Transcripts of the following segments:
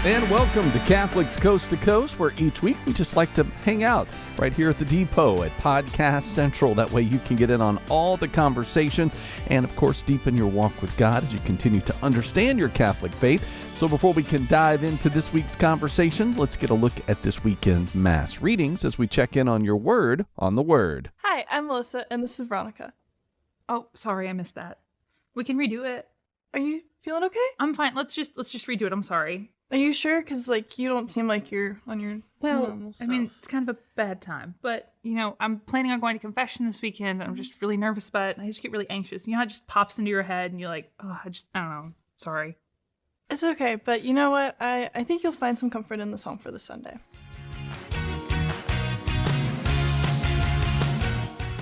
And welcome to Catholics Coast to Coast, where each week we just like to hang out right here at the Depot at Podcast Central. That way you can get in on all the conversations and, of course, deepen your walk with God as you continue to understand your Catholic faith. So before we can dive into this week's conversations, let's get a look at this weekend's Mass readings as we check in on your word on the Word. Hi, I'm Melissa, and this is Veronica. Oh, sorry, I missed that. We can redo it. Are you feeling okay? I'm fine. Let's just redo it. I'm sorry. Are you sure? Because, you don't seem like you're on your normal self. I mean, it's kind of a bad time. But, I'm planning on going to confession this weekend. And I'm just really nervous about it. And I just get really anxious. You know how it just pops into your head and you're like, oh, I don't know. Sorry. It's okay. But you know what? I think you'll find some comfort in the song for this Sunday.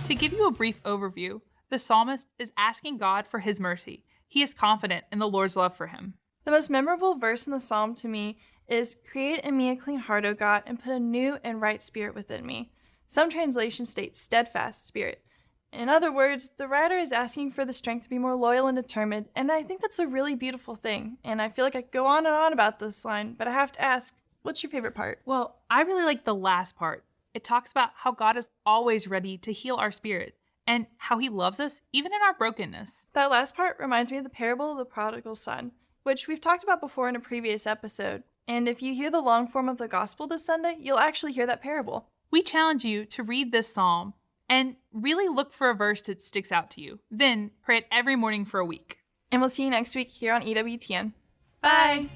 To give you a brief overview, the psalmist is asking God for his mercy. He is confident in the Lord's love for him. The most memorable verse in the psalm to me is, "Create in me a clean heart, O God, and put a new and right spirit within me." Some translations state steadfast spirit. In other words, the writer is asking for the strength to be more loyal and determined, and I think that's a really beautiful thing. And I feel like I could go on and on about this line, but I have to ask, what's your favorite part? Well, I really like the last part. It talks about how God is always ready to heal our spirit and how he loves us even in our brokenness. That last part reminds me of the parable of the prodigal son, which we've talked about before in a previous episode. And if you hear the long form of the gospel this Sunday, you'll actually hear that parable. We challenge you to read this psalm and really look for a verse that sticks out to you. Then pray it every morning for a week. And we'll see you next week here on EWTN. Bye!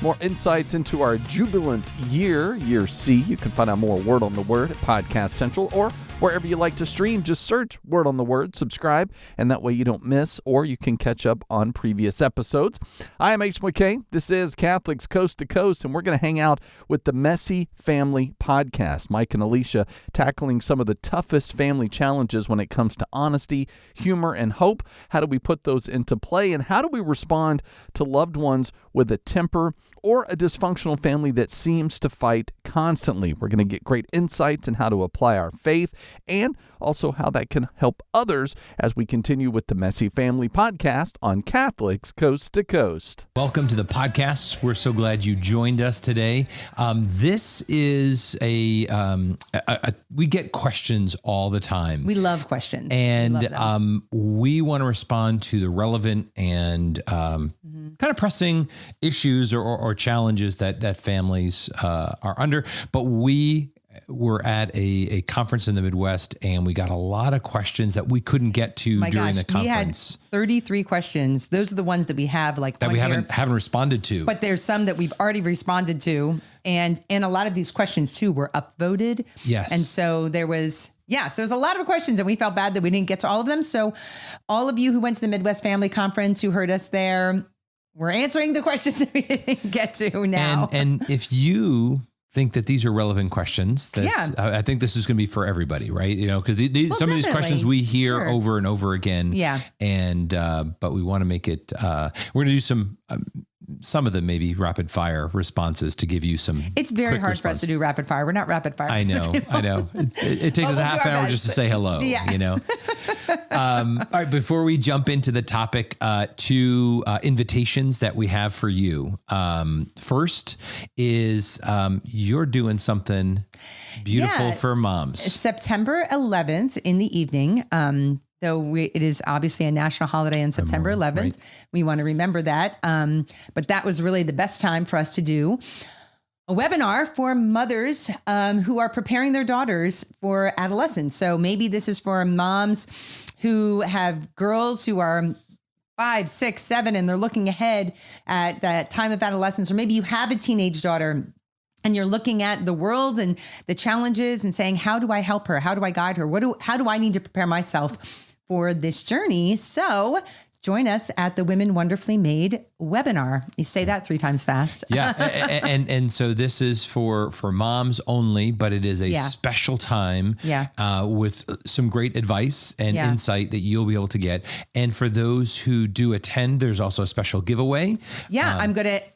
More insights into our jubilant year C. You can find out more Word on the Word at Podcast Central or wherever you like to stream. Just search Word on the Word, subscribe, and that way you don't miss or you can catch up on previous episodes. I am Ace McKay. This is Catholics Coast to Coast, and we're going to hang out with the Messy Family Podcast. Mike and Alicia tackling some of the toughest family challenges when it comes to honesty, humor, and hope. How do we put those into play, and how do we respond to loved ones with a temper or a dysfunctional family that seems to fight constantly? We're going to get great insights on how to apply our faith and also how that can help others as we continue with the Messy Family Podcast on Catholics Coast to Coast. Welcome to the podcast. We're so glad you joined us today. This is we get questions all the time. We love questions. And we want to respond to the relevant and kind of pressing issues or challenges that families are under. But we were at a conference in the Midwest, and we got a lot of questions that we couldn't get to during the conference. We had 33 questions. Those are the ones that we have that we haven't responded to. But there's some that we've already responded to, and a lot of these questions too were upvoted. Yes, and so there's a lot of questions, and we felt bad that we didn't get to all of them. So all of you who went to the Midwest Family Conference, who heard us there, we're answering the questions that we didn't get to now. And if you think that these are relevant questions, I think this is going to be for everybody, right? Because some of these questions we hear over and over again. Yeah. And but we want to make it. We're going to do some of the maybe rapid fire responses to give you some. It's very hard for us to do rapid fire. We're not rapid fire. I know. It takes us a half an hour just to say hello. Yeah. All right. Before we jump into the topic, two invitations that we have for you. First is you're doing something beautiful for moms. September 11th in the evening. Though it is obviously a national holiday on September 11th. Right. We want to remember that. But that was really the best time for us to do a webinar for mothers who are preparing their daughters for adolescence. So maybe this is for moms who have girls who are 5, 6, 7, and they're looking ahead at that time of adolescence. Or maybe you have a teenage daughter and you're looking at the world and the challenges and saying, how do I help her? How do I guide her? How do I need to prepare myself for this journey? So join us at the Women Wonderfully Made webinar. You say that 3 times fast. Yeah. And so this is for moms only, but it is a special time with some great advice and insight that you'll be able to get. And for those who do attend, there's also a special giveaway. Yeah.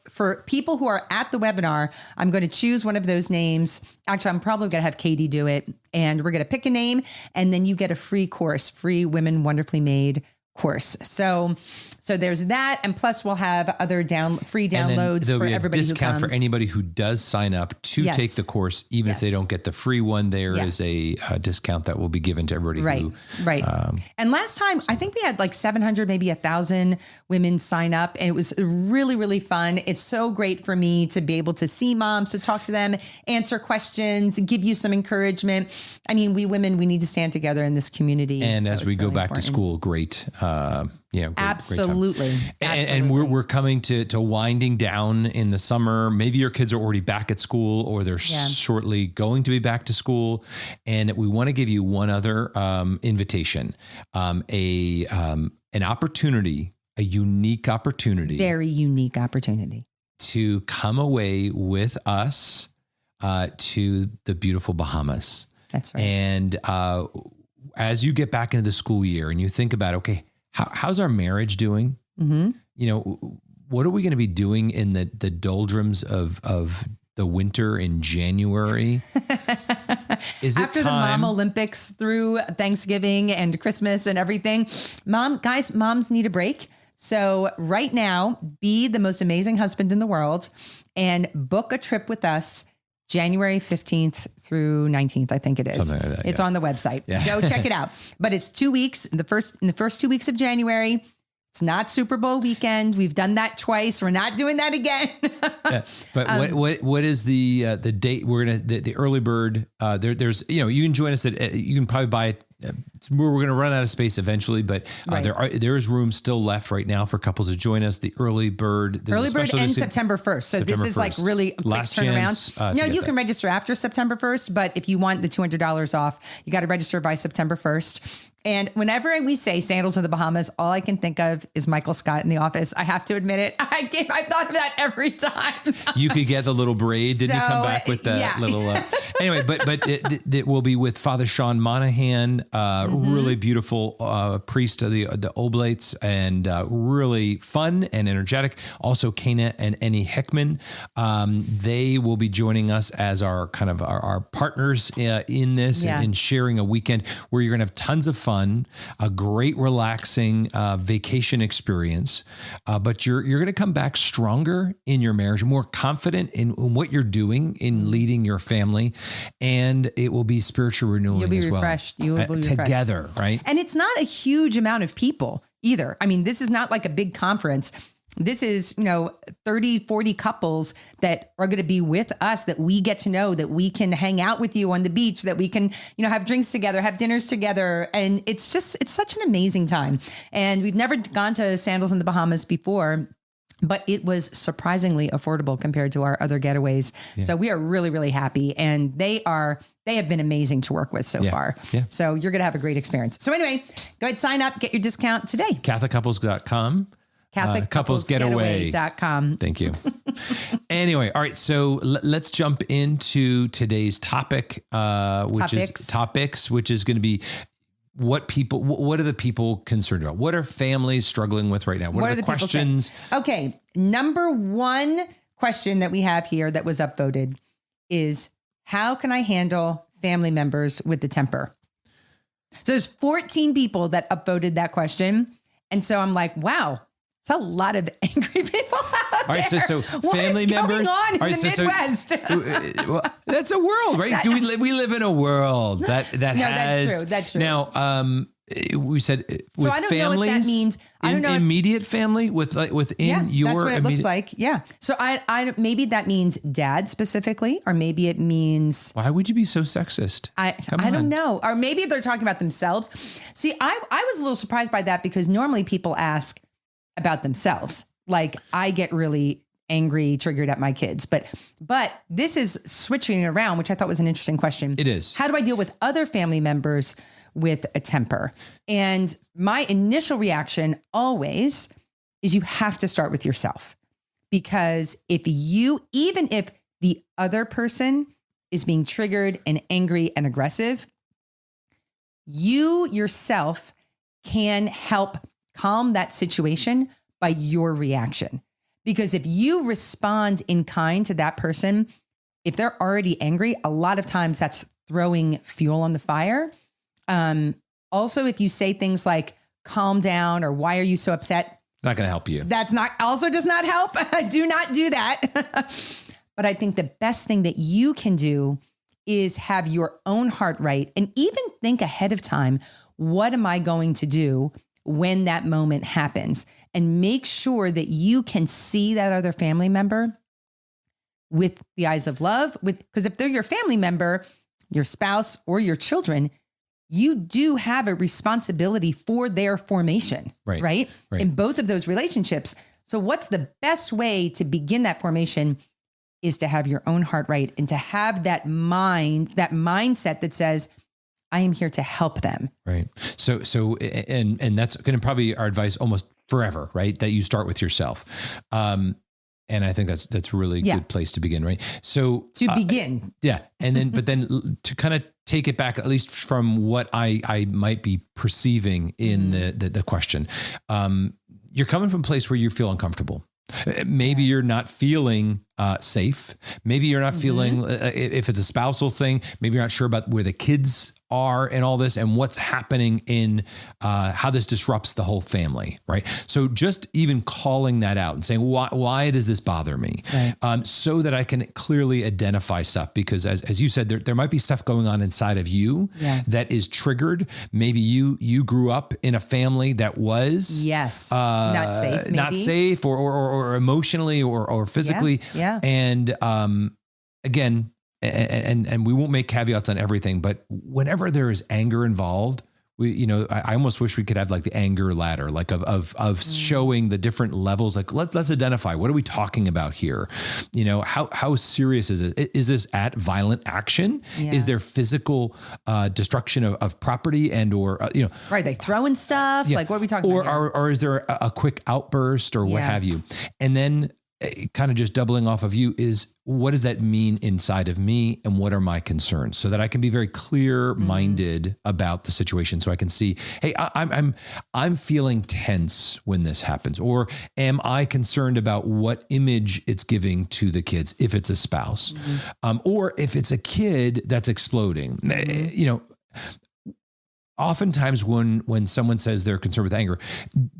For people who are at the webinar, I'm going to choose one of those names. Actually, I'm probably going to have Katie do it, and we're going to pick a name, and then you get a free course, free Women Wonderfully Made course. So So there's that. And plus we'll have other free downloads there'll for be a everybody who discount comes. for anybody who does sign up to Yes. take the course. Even if they don't get the free one, there is a discount that will be given to everybody. Right. And last time, I think we had like 700, maybe 1,000 women sign up. And it was really, really fun. It's so great for me to be able to see moms, to talk to them, answer questions, give you some encouragement. I mean, we women, we need to stand together in this community. And so as we it's go really back important. to school, great. Great Absolutely. time. And we're coming to winding down in the summer. Maybe your kids are already back at school, or they're shortly going to be back to school. And we want to give you one other invitation, an opportunity, a unique opportunity. Very unique opportunity. To come away with us to the beautiful Bahamas. That's right. And as you get back into the school year and you think about, okay, how's our marriage doing? Mm-hmm. You know, what are we going to be doing in the doldrums of the winter in January? Is it after the Mom Olympics through Thanksgiving and Christmas and everything? Moms need a break. So right now, be the most amazing husband in the world and book a trip with us January 15th through 19th, I think it is. Something like that, it's on the website. Yeah. Go check it out. But it's 2 weeks. In the first 2 weeks of January. It's not Super Bowl weekend. We've done that twice. We're not doing that again. But what is the date? We're gonna the early bird. There's you can join us at you can probably buy it. We're going to run out of space eventually, but there is room still left right now for couples to join us. The early bird. Early bird ends September 1st. So this is 1st. Like really a quick turnaround. No, you can register after September 1st, but if you want the $200 off, you got to register by September 1st. And whenever we say Sandals to the Bahamas, all I can think of is Michael Scott in The Office. I have to admit it. I thought of that every time. You could get the little braid. Didn't you come back with that little? Anyway, but it will be with Father Sean Monahan, really beautiful priest of the Oblates, and really fun and energetic. Also, Kana and Annie Hickman. They will be joining us as our kind of our partners in this and sharing a weekend where you're going to have tons of fun. A great relaxing vacation experience, but you're going to come back stronger in your marriage, more confident in what you're doing in leading your family, and it will be spiritual renewing as well. You'll be refreshed. You will be together, right? And it's not a huge amount of people either. I mean, this is not like a big conference. This is, 30, 40 couples that are going to be with us that we get to know, that we can hang out with you on the beach, that we can, have drinks together, have dinners together. And it's such an amazing time. And we've never gone to Sandals in the Bahamas before, but it was surprisingly affordable compared to our other getaways. Yeah. So we are really, really happy. And they have been amazing to work with so far. Yeah. So you're going to have a great experience. So anyway, go ahead, sign up, get your discount today. CatholicCouples.com. CatholicCouplesGetaway.com. Thank you. Anyway, all right. So let's jump into today's topic, which is going to be what are the people concerned about? What are families struggling with right now? What are the questions? Okay. Number one question that we have here that was upvoted is, how can I handle family members with the temper? So there's 14 people that upvoted that question. And so I'm like, wow. It's a lot of angry people out there. So family members. What is going on in the Midwest? Well, that's a world, right? We live in a world that has. That's true. Now, we said with so I don't families, know what that means. I don't know immediate family within your. That's what it looks like. Yeah. So I maybe that means dad specifically, or maybe it means. Why would you be so sexist? I don't know. Or maybe they're talking about themselves. See, I was a little surprised by that because normally people ask about themselves. Like, I get really angry, triggered at my kids, but this is switching it around, which I thought was an interesting question. It is. How do I deal with other family members with a temper? And my initial reaction always is you have to start with yourself, because even if the other person is being triggered and angry and aggressive, you yourself can help calm that situation by your reaction. Because if you respond in kind to that person, if they're already angry, a lot of times that's throwing fuel on the fire. Also, if you say things like, calm down, or why are you so upset? Not going to help you. That's not also does not help. Do not do that. But I think the best thing that you can do is have your own heart right and even think ahead of time, what am I going to do when that moment happens? And make sure that you can see that other family member with the eyes of love, because if they're your family member, your spouse or your children, you do have a responsibility for their formation, right? In both of those relationships. So what's the best way to begin that formation is to have your own heart right and to have that mindset that says, I am here to help them. Right. So, and that's going to probably be our advice almost forever, right? That you start with yourself. And I think that's a really good place to begin, right? So to begin. Yeah. And then, but then to kind of take it back, at least from what I might be perceiving in the question, you're coming from a place where you feel uncomfortable. Maybe you're not feeling safe. Maybe you're not feeling, if it's a spousal thing, maybe you're not sure about where the kids are and all this and what's happening in how this disrupts the whole family, right? So just even calling that out and saying, why does this bother me? Right. So that I can clearly identify stuff, because as you said, there might be stuff going on inside of you that is triggered. Maybe you grew up in a family that was not safe, maybe. Not safe or emotionally or physically. Yeah. And again, and we won't make caveats on everything, but whenever there is anger involved, I almost wish we could have like the anger ladder, like of showing the different levels. Like let's identify, what are we talking about here? How serious is it? Is this at violent action? Yeah. Is there physical destruction of property or right? They throwing stuff. Like what are we talking about? Or is there a quick outburst or what have you? And then kind of just doubling off of you is, what does that mean inside of me and what are my concerns, so that I can be very clear-minded about the situation, so I can see, hey, I'm feeling tense when this happens, or am I concerned about what image it's giving to the kids if it's a spouse, or if it's a kid that's exploding. Oftentimes when someone says they're concerned with anger,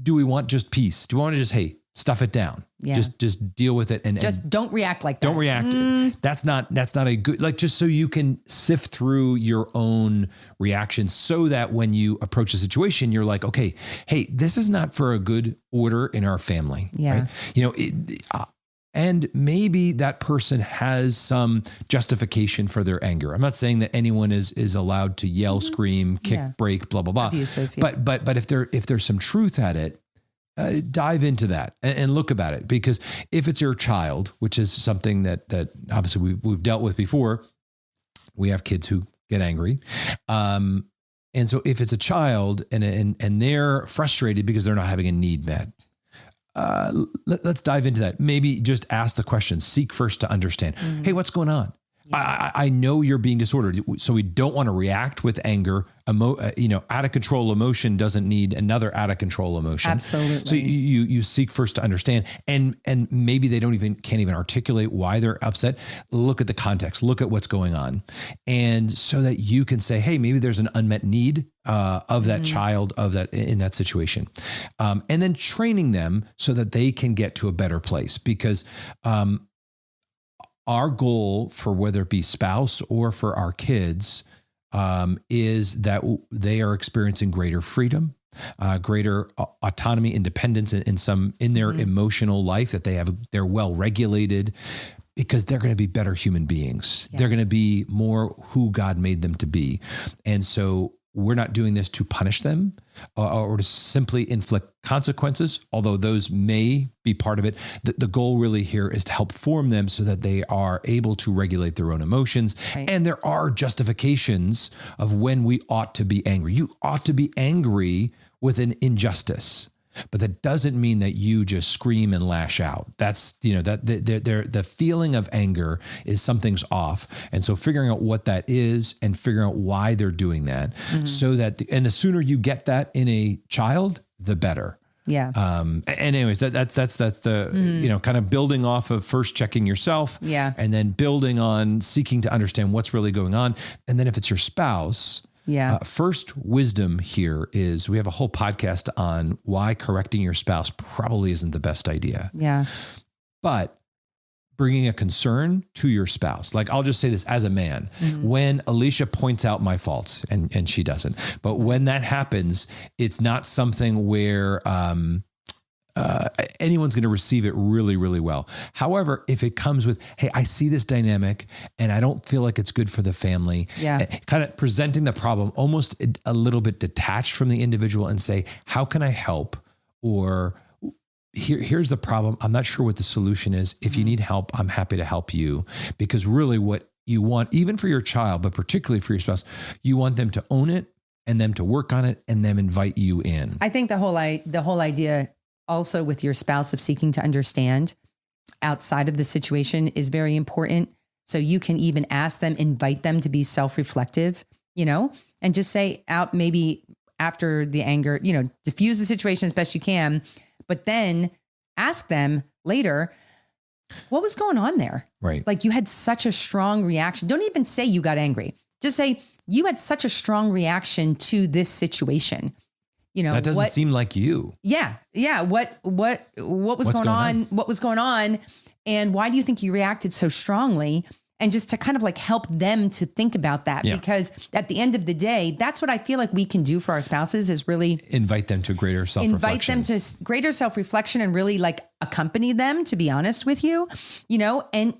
do we want just peace? Do we want to just, hey, stuff it down? Yeah. Just deal with it and just don't react like that. Don't react. That's not a good, like, just so you can sift through your own reactions, so that when you approach a situation, you're like, okay, hey, this is not for a good order in our family. Yeah. Right? And maybe that person has some justification for their anger. I'm not saying that anyone is allowed to yell, scream, kick, break, blah, blah, blah. Abusive, but if there's some truth at it, dive into that and look about it. Because if it's your child, which is something that obviously we've dealt with before, we have kids who get angry. And so if it's a child and they're frustrated because they're not having a need met, let's dive into that. Maybe just ask the question, seek first to understand. Hey, what's going on? Yeah. I know you're being disordered, so we don't want to react with anger. Out of control emotion doesn't need another out of control emotion. Absolutely. So you seek first to understand, and maybe they can't even articulate why they're upset. Look at the context. Look at what's going on, and so that you can say, hey, maybe there's an unmet need of that child in that situation, and then training them so that they can get to a better place, because. Our goal for whether it be spouse or for our kids is that they are experiencing greater freedom, greater autonomy, independence in their emotional life, that they're well regulated, because they're going to be better human beings. Yeah. They're going to be more who God made them to be. And so we're not doing this to punish them or to simply inflict consequences, although those may be part of it. The goal really here is to help form them so that they are able to regulate their own emotions. Right. And there are justifications of when we ought to be angry. You ought to be angry with an injustice. But that doesn't mean that you just scream and lash out. That's, the feeling of anger is something's off. And so figuring out what that is and figuring out why they're doing that, so that, and the sooner you get that in a child, the better. Yeah. And anyways, that's the, kind of building off of first checking yourself. Yeah. And then building on seeking to understand what's really going on. And then if it's your spouse, Yeah. First wisdom here is we have a whole podcast on why correcting your spouse probably isn't the best idea. Yeah. But bringing a concern to your spouse, like I'll just say this as a man, when Alicia points out my faults, and she doesn't, but when that happens, it's not something where anyone's going to receive it really, really well. However, if it comes with, hey, I see this dynamic and I don't feel like it's good for the family, kind of presenting the problem almost a little bit detached from the individual and say, how can I help? Or here's the problem. I'm not sure what the solution is. If you need help, I'm happy to help you, because really what you want, even for your child, but particularly for your spouse, you want them to own it and them to work on it and them invite you in. I think the whole idea also with your spouse of seeking to understand outside of the situation is very important. So you can even ask them, invite them to be self-reflective, and just say out maybe after the anger, diffuse the situation as best you can, but then ask them later, what was going on there? Right. Like you had such a strong reaction. Don't even say you got angry. Just say you had such a strong reaction to this situation. That doesn't seem like you. Yeah. Yeah. What was going on? What was going on? And why do you think you reacted so strongly? And just to kind of like help them to think about that, because at the end of the day, that's what I feel like we can do for our spouses is really invite them to greater self-reflection. Invite them to greater self-reflection and really like accompany them, to be honest with you, and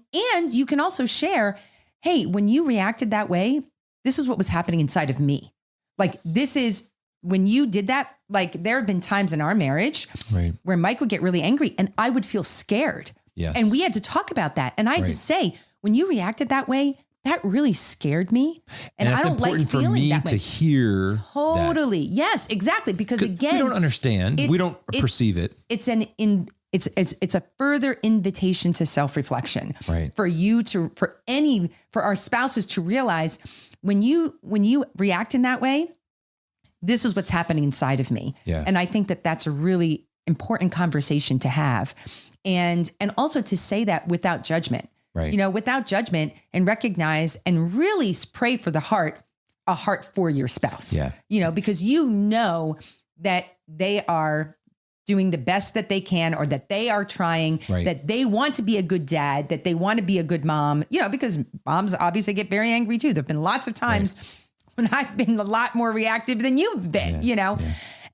you can also share, hey, when you reacted that way, this is what was happening inside of me. Like this is when you did that, like there have been times in our marriage where Mike would get really angry and I would feel scared. Yes. And we had to talk about that. And I had to say, when you reacted that way, that really scared me. And I don't like feeling that way. It's important for me to hear Totally. That. Yes, exactly. Because again, we don't understand. We don't perceive it. It's a further invitation to self-reflection for you to, for our spouses to realize when you react in that way, this is what's happening inside of me. Yeah. And I think that that's a really important conversation to have. And also to say that without judgment. Right. Without judgment, and recognize and really pray for a heart for your spouse. Yeah. Because that they are doing the best that they can, or that they are trying, that they want to be a good dad, that they want to be a good mom, because moms obviously get very angry too. There've been lots of times when I've been a lot more reactive than you've been,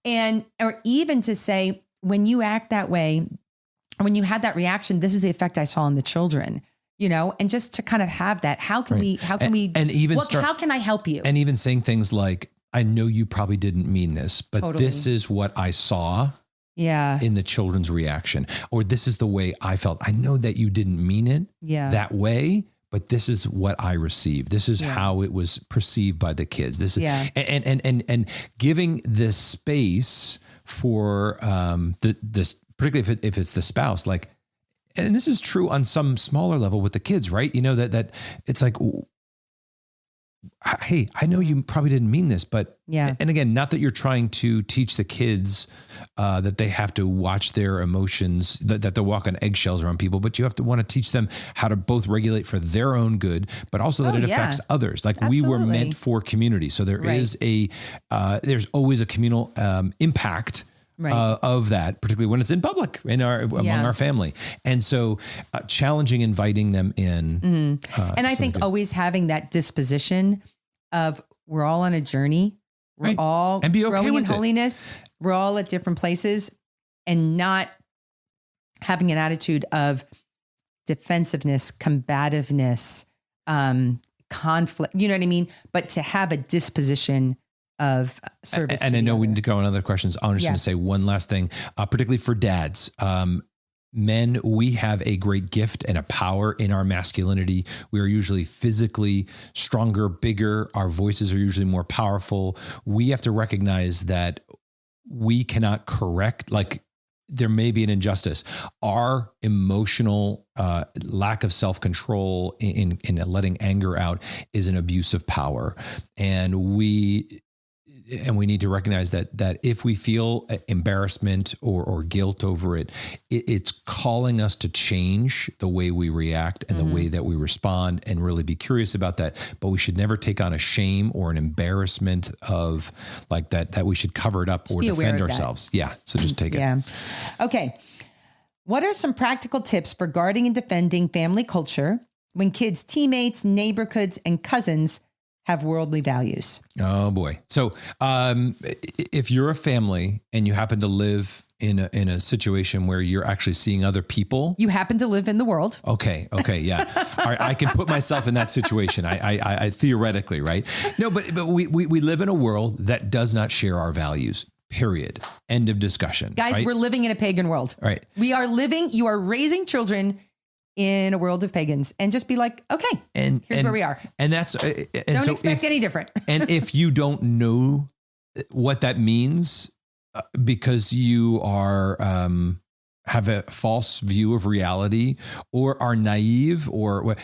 and, or even to say, when you act that way, when you had that reaction, this is the effect I saw in the children. And just to kind of have that, how can we, how can I help you? And even saying things like, I know you probably didn't mean this, but this is what I saw in the children's reaction, or this is the way I felt. I know that you didn't mean it that way, but this is what I received. This is how it was perceived by the kids. This is, and giving this space for this, particularly if it's the spouse, like, and this is true on some smaller level with the kids, right? That it's like, hey, I know you probably didn't mean this, but, and again, not that you're trying to teach the kids that they have to watch their emotions, that they walk on eggshells around people, but you have to want to teach them how to both regulate for their own good, but also that it affects others. Like we were meant for community. So there is there's always a communal impact of that, particularly when it's in public among our family. And so challenging, inviting them in. And I think always having that disposition of we're all on a journey. We're all and be okay growing with in holiness. We're all at different places, and not having an attitude of defensiveness, combativeness, conflict, you know what I mean? But to have a disposition of service. And I know we need to go on other questions. I'm just going to say one last thing, particularly for dads. Men, we have a great gift and a power in our masculinity. We are usually physically stronger, bigger. Our voices are usually more powerful. We have to recognize that we cannot correct, like there may be an injustice. Our emotional lack of self-control in letting anger out is an abuse of power. And and we need to recognize that if we feel embarrassment or guilt over it, it's calling us to change the way we react and the way that we respond, and really be curious about that. But we should never take on a shame or an embarrassment of like that we should cover it up or defend ourselves. Yeah. So just take it. Yeah. Okay. What are some practical tips for guarding and defending family culture when kids' teammates, neighborhoods, and cousins have worldly values? Oh boy. So, if you're a family and you happen to live in a situation where you're actually seeing other people, you happen to live in the world. Okay. Yeah. All right. I can put myself in that situation. I theoretically, right? No, but we live in a world that does not share our values. Period. End of discussion. Guys, right? We're living in a pagan world. Right. You are raising children in a world of pagans, and just be like, okay, here's where we are. And that's, don't expect any different. And if you don't know what that means, because you are, have a false view of reality or are naive, or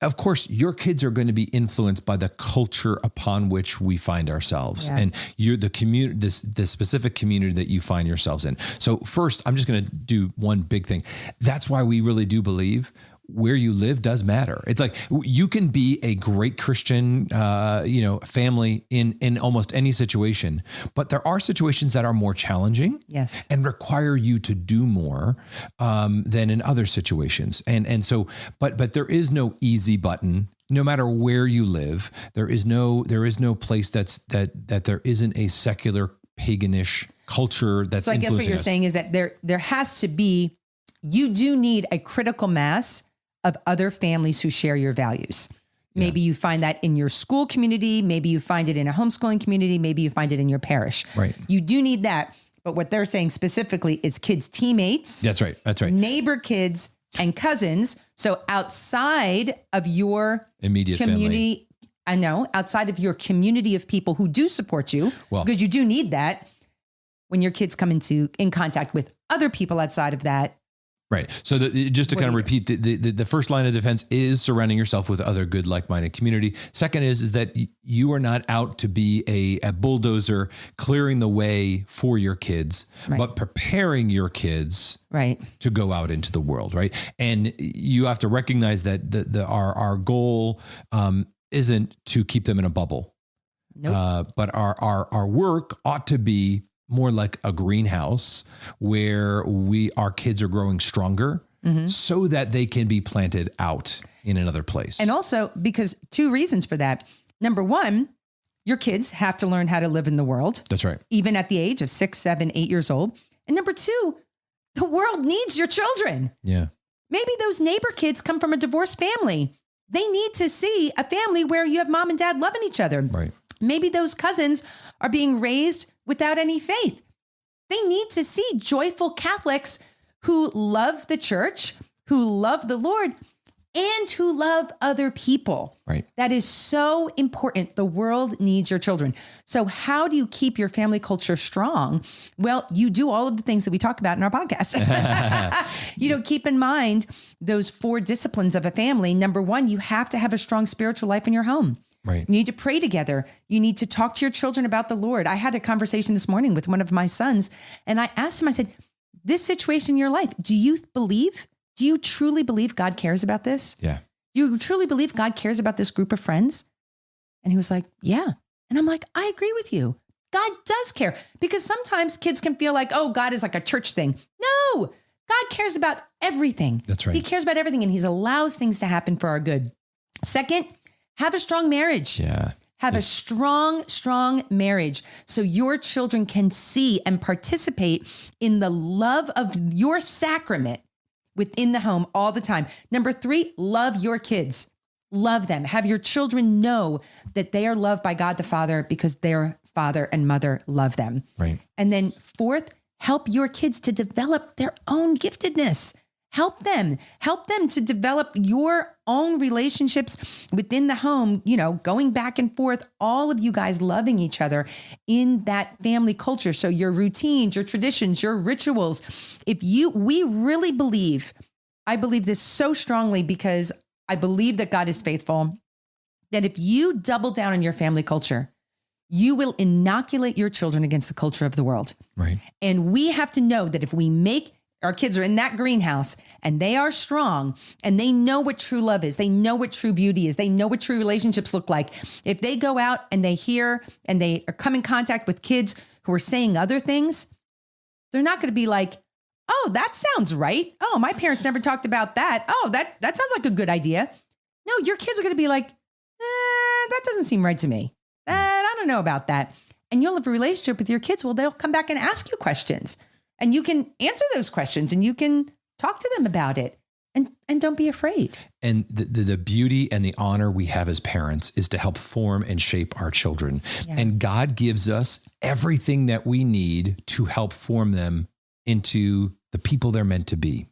of course your kids are going to be influenced by the culture upon which we find ourselves, and you're the community, the specific community that you find yourselves in. So first, I'm just going to do one big thing. That's why we really do believe where you live does matter. It's like you can be a great Christian, family in almost any situation, but there are situations that are more challenging, yes, and require you to do more than in other situations. And so, but there is no easy button. No matter where you live, there is no place that there isn't a secular paganish culture that's. So I guess what you're saying is that there has to be. You do need a critical mass of other families who share your values. Maybe you find that in your school community. Maybe you find it in a homeschooling community. Maybe you find it in your parish. Right. You do need that. But what they're saying specifically is kids' teammates. That's right. Neighbor kids and cousins. So outside of your immediate community, family. Outside of your community of people who do support you, because you do need that when your kids come in contact with other people outside of that. Right. So just to kind of repeat, the first line of defense is surrounding yourself with other good, like-minded community. Second is that you are not out to be a bulldozer clearing the way for your kids, but preparing your kids to go out into the world. Right. And you have to recognize that our goal isn't to keep them in a bubble, but our work ought to be more like a greenhouse where our kids are growing stronger so that they can be planted out in another place. And also because two reasons for that. Number one, your kids have to learn how to live in the world. That's right. Even at the age of 6, 7, 8 years old. And number two, the world needs your children. Yeah. Maybe those neighbor kids come from a divorced family. They need to see a family where you have mom and dad loving each other. Right. Maybe those cousins are being raised without any faith. They need to see joyful Catholics who love the church, who love the Lord, and who love other people. Right. That is so important. The world needs your children. So how do you keep your family culture strong? Well, you do all of the things that we talk about in our podcast. Keep in mind those 4 disciplines of a family. Number 1, you have to have a strong spiritual life in your home. Right. You need to pray together. You need to talk to your children about the Lord. I had a conversation this morning with one of my sons, and I asked him, I said, this situation in your life, do you truly believe God cares about this? Yeah. Do you truly believe God cares about this group of friends? And he was like, yeah. And I'm like, I agree with you. God does care, because sometimes kids can feel like, oh, God is like a church thing. No, God cares about everything. That's right. He cares about everything, and he allows things to happen for our good. Second, have a strong marriage. Yeah. Have a strong marriage so your children can see and participate in the love of your sacrament within the home all the time. Number 3, love your kids. Love them. Have your children know that they are loved by God the Father because their father and mother love them. Right. And then 4th, help your kids to develop their own giftedness. Help them to develop your own relationships within the home, going back and forth, all of you guys loving each other in that family culture. So your routines, your traditions, your rituals, we really believe, I believe this so strongly because I believe that God is faithful, that if you double down on your family culture, you will inoculate your children against the culture of the world. Right. And we have to know that if we make our kids are in that greenhouse and they are strong and they know what true love is, they know what true beauty is, they know what true relationships look like. If they go out and they hear and they are come in contact with kids who are saying other things, they're not going to be like, oh, that sounds right. Oh, my parents never talked about that. Oh, that sounds like a good idea. No, your kids are going to be like, that doesn't seem right to me. I don't know about that. And you'll have a relationship with your kids. Well, they'll come back and ask you questions. And you can answer those questions and you can talk to them about it and don't be afraid. And the beauty and the honor we have as parents is to help form and shape our children. Yeah. And God gives us everything that we need to help form them into the people they're meant to be.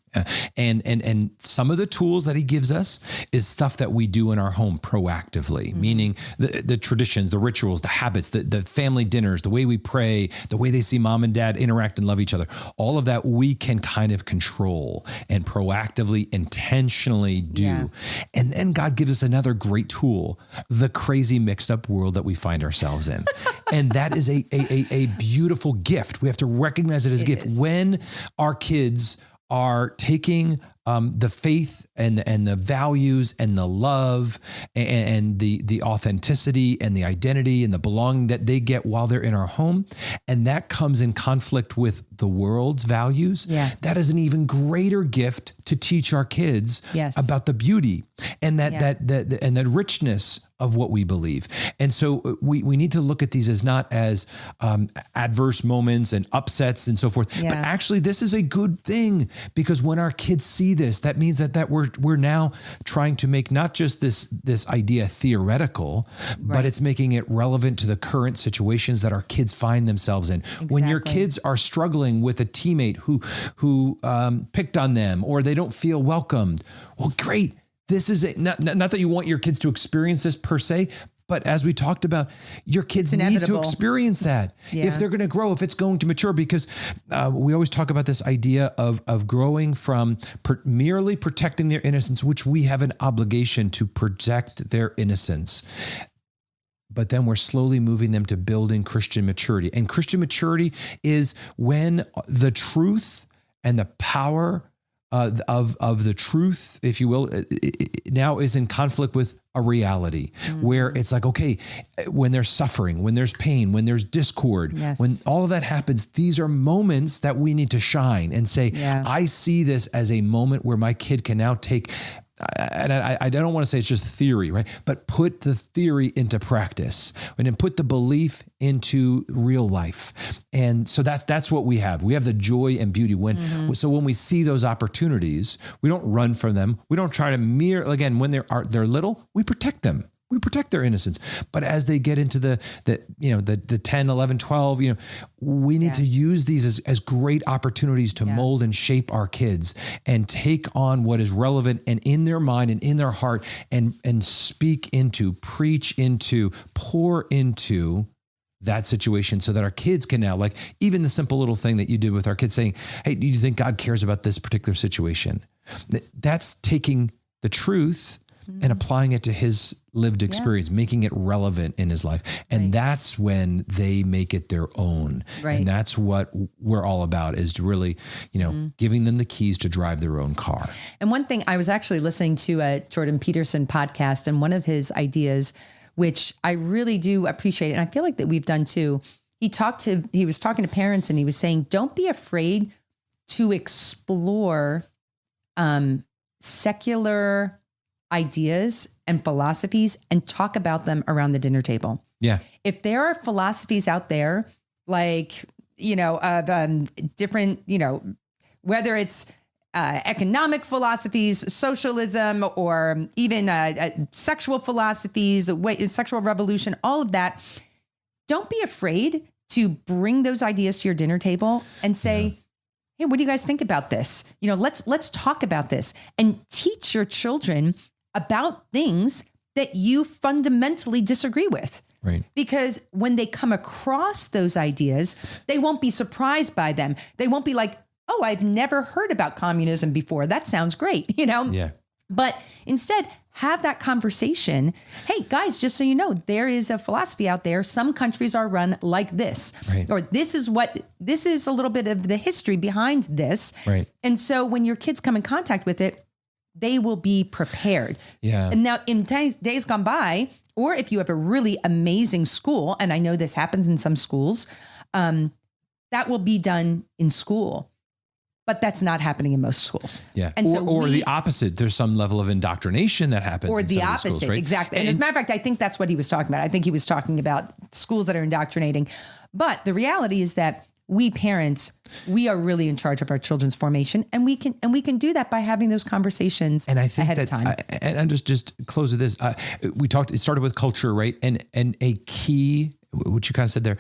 And some of the tools that he gives us is stuff that we do in our home proactively, meaning the traditions, the rituals, the habits, the family dinners, the way we pray, the way they see mom and dad interact and love each other. All of that we can kind of control and proactively, intentionally do. Yeah. And then God gives us another great tool, the crazy mixed up world that we find ourselves in. And that is a beautiful gift. We have to recognize it as a gift. When our kids are taking the faith and the values and the love and the authenticity and the identity and the belonging that they get while they're in our home, and that comes in conflict with the world's values, that is an even greater gift to teach our kids about the beauty and that richness of what we believe. And so we need to look at these as not as adverse moments and upsets and so forth, but actually this is a good thing, because when our kids see this, that means that we're now trying to make not just this idea theoretical, but it's making it relevant to the current situations that our kids find themselves in. Exactly. When your kids are struggling with a teammate who picked on them or they don't feel welcomed, well, great. This is not that you want your kids to experience this per se, but as we talked about, your kids need to experience that if they're going to grow, if it's going to mature, because we always talk about this idea of growing from merely protecting their innocence, which we have an obligation to protect their innocence. But then we're slowly moving them to building Christian maturity. And Christian maturity is when the truth and the power of the truth, if you will, now is in conflict with a reality where it's like, okay, when there's suffering, when there's pain, when there's discord, when all of that happens, these are moments that we need to shine and say, I see this as a moment where my kid can now take, and I don't want to say it's just theory, right? But put the theory into practice and then put the belief into real life. And so that's what we have. We have the joy and beauty so when we see those opportunities, we don't run from them. We don't try to again, when they're little, we protect them. We protect their innocence. But as they get into the 10, 11, 12, we need to use these as great opportunities to mold and shape our kids and take on what is relevant and in their mind and in their heart and speak into, preach into, pour into that situation so that our kids can now, like even the simple little thing that you did with our kids saying, hey, do you think God cares about this particular situation? That's taking the truth and applying it to his lived experience, making it relevant in his life. And that's when they make it their own. Right. And that's what we're all about, is to really, giving them the keys to drive their own car. And one thing, I was actually listening to a Jordan Peterson podcast, and one of his ideas, which I really do appreciate, and I feel like that we've done too. He was talking to parents, and he was saying, don't be afraid to explore secular ideas and philosophies and talk about them around the dinner table. Yeah. If there are philosophies out there, like, different, whether it's economic philosophies, socialism, or even sexual philosophies, sexual revolution, all of that, don't be afraid to bring those ideas to your dinner table and say, hey, what do you guys think about this? Let's talk about this, and teach your children about things that you fundamentally disagree with. Right. Because when they come across those ideas, they won't be surprised by them. They won't be like, oh, I've never heard about communism before. That sounds great. Yeah. But instead, have that conversation. Hey, guys, just so you know, there is a philosophy out there. Some countries are run like this, Right. or this is a little bit of the history behind this. Right. And so when your kids come in contact with it, they will be prepared. Yeah. And now in days gone by, or if you have a really amazing school, and I know this happens in some schools, that will be done in school. But that's not happening in most schools. Yeah. And or the opposite. There's some level of indoctrination that happens. Or in the some of these opposite, schools, right? exactly. And as a matter of fact, I think that's what he was talking about. I think he was talking about schools that are indoctrinating. But the reality is that we parents, we are really in charge of our children's formation, and we can do that by having those conversations And I think ahead of time. And just close with this. It started with culture, right? And a key, what you kind of said there,